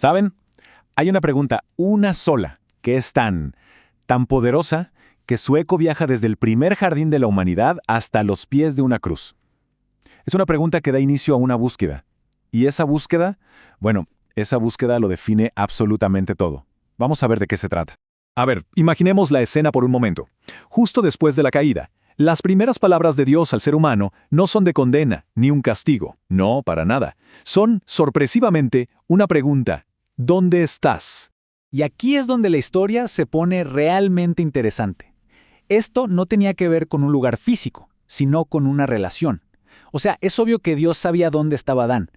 ¿Saben? Hay una pregunta, una sola, que es tan poderosa que su eco viaja desde el primer jardín de la humanidad hasta los pies de una cruz. Es una pregunta que da inicio a una búsqueda. Y esa búsqueda, bueno, esa búsqueda lo define absolutamente todo. Vamos a ver de qué se trata. A ver, imaginemos la escena por un momento. Justo después de la caída, las primeras palabras de Dios al ser humano no son de condena ni un castigo. No, para nada. Son, sorpresivamente, una pregunta. ¿Dónde estás? Y aquí es donde la historia se pone realmente interesante. Esto no tenía que ver con un lugar físico, sino con una relación. O sea, es obvio que Dios sabía dónde estaba Adán.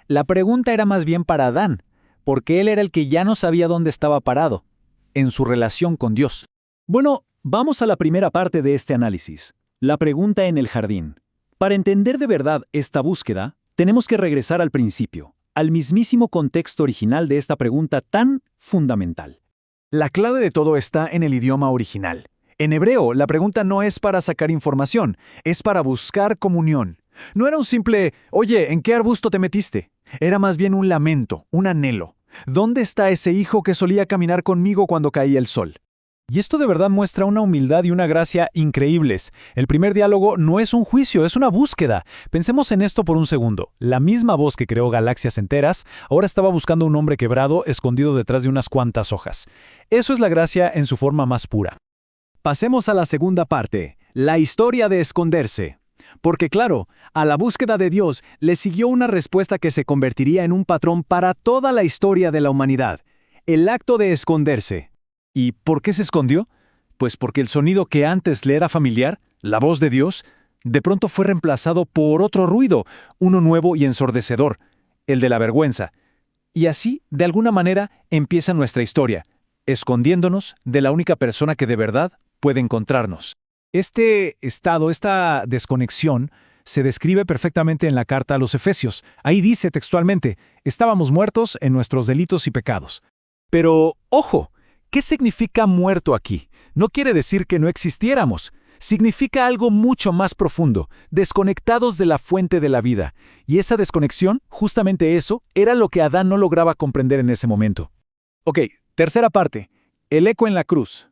La pregunta era más bien para Adán, porque él era el que ya no sabía dónde estaba parado, en su relación con Dios. Bueno, vamos a la primera parte de este análisis, la pregunta en el jardín. Para entender de verdad esta búsqueda, tenemos que regresar al principio, al mismísimo contexto original de esta pregunta tan fundamental. La clave de todo está en el idioma original. En hebreo, la pregunta no es para sacar información, es para buscar comunión. No era un simple, oye, ¿en qué arbusto te metiste? Era más bien un lamento, un anhelo. ¿Dónde está ese hijo que solía caminar conmigo cuando caía el sol? Y esto de verdad muestra una humildad y una gracia increíbles. El primer diálogo no es un juicio, es una búsqueda. Pensemos en esto por un segundo. La misma voz que creó galaxias enteras, ahora estaba buscando a un hombre quebrado escondido detrás de unas cuantas hojas. Eso es la gracia en su forma más pura. Pasemos a la segunda parte, la historia de esconderse. Porque claro, a la búsqueda de Dios le siguió una respuesta que se convertiría en un patrón para toda la historia de la humanidad. El acto de esconderse. ¿Y por qué se escondió? Pues porque el sonido que antes le era familiar, la voz de Dios, de pronto fue reemplazado por otro ruido, uno nuevo y ensordecedor, el de la vergüenza. Y así, de alguna manera, empieza nuestra historia, escondiéndonos de la única persona que de verdad puede encontrarnos. Este estado, esta desconexión, se describe perfectamente en la carta a los Efesios. Ahí dice textualmente, estábamos muertos en nuestros delitos y pecados. Pero, ojo, ¿qué significa muerto aquí? No quiere decir que no existiéramos. Significa algo mucho más profundo, desconectados de la fuente de la vida. Y esa desconexión, justamente eso, era lo que Adán no lograba comprender en ese momento. Ok, tercera parte, el eco en la cruz.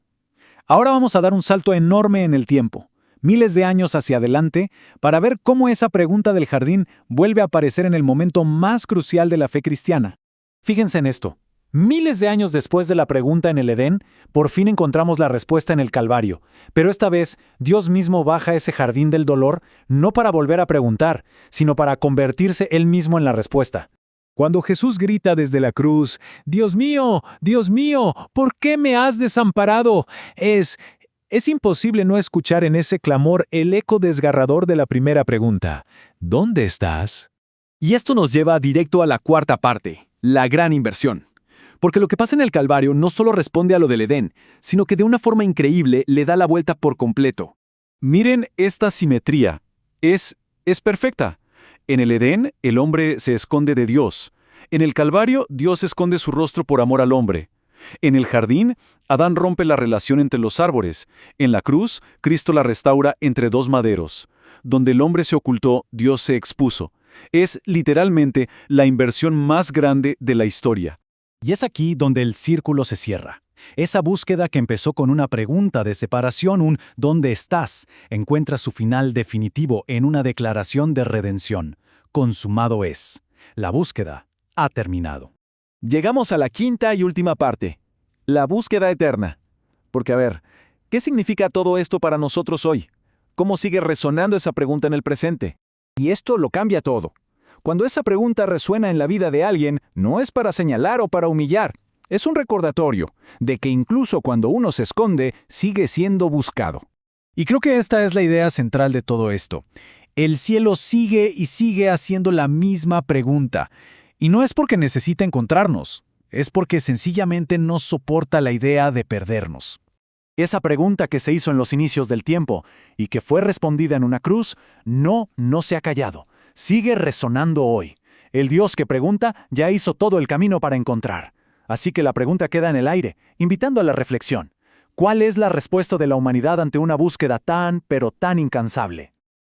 Ahora vamos a dar un salto enorme en el tiempo, miles de años hacia adelante, para ver cómo esa pregunta del jardín vuelve a aparecer en el momento más crucial de la fe cristiana. Fíjense en esto. Miles de años después de la pregunta en el Edén, por fin encontramos la respuesta en el Calvario. Pero esta vez, Dios mismo baja a ese jardín del dolor, no para volver a preguntar, sino para convertirse Él mismo en la respuesta. Cuando Jesús grita desde la cruz, Dios mío, ¿por qué me has desamparado? Es imposible no escuchar en ese clamor el eco desgarrador de la primera pregunta. ¿Dónde estás? Y esto nos lleva directo a la cuarta parte, la gran inversión. Porque lo que pasa en el Calvario no solo responde a lo del Edén, sino que de una forma increíble le da la vuelta por completo. Miren esta simetría. Es perfecta. En el Edén, el hombre se esconde de Dios. En el Calvario, Dios esconde su rostro por amor al hombre. En el jardín, Adán rompe la relación entre los árboles. En la cruz, Cristo la restaura entre dos maderos. Donde el hombre se ocultó, Dios se expuso. Es, literalmente, la inversión más grande de la historia. Y es aquí donde el círculo se cierra. Esa búsqueda que empezó con una pregunta de separación, un ¿dónde estás?, encuentra su final definitivo en una declaración de redención. Consumado es. La búsqueda ha terminado. Llegamos a la quinta y última parte, la búsqueda eterna. Porque a ver, ¿qué significa todo esto para nosotros hoy? ¿Cómo sigue resonando esa pregunta en el presente? Y esto lo cambia todo. Cuando esa pregunta resuena en la vida de alguien, no es para señalar o para humillar. Es un recordatorio de que incluso cuando uno se esconde, sigue siendo buscado. Y creo que esta es la idea central de todo esto. El cielo sigue y sigue haciendo la misma pregunta. Y no es porque necesita encontrarnos, es porque sencillamente no soporta la idea de perdernos. Esa pregunta que se hizo en los inicios del tiempo y que fue respondida en una cruz, no se ha callado. Sigue resonando hoy. El Dios que pregunta ya hizo todo el camino para encontrar. Así que la pregunta queda en el aire, invitando a la reflexión. ¿Cuál es la respuesta de la humanidad ante una búsqueda tan, pero tan incansable?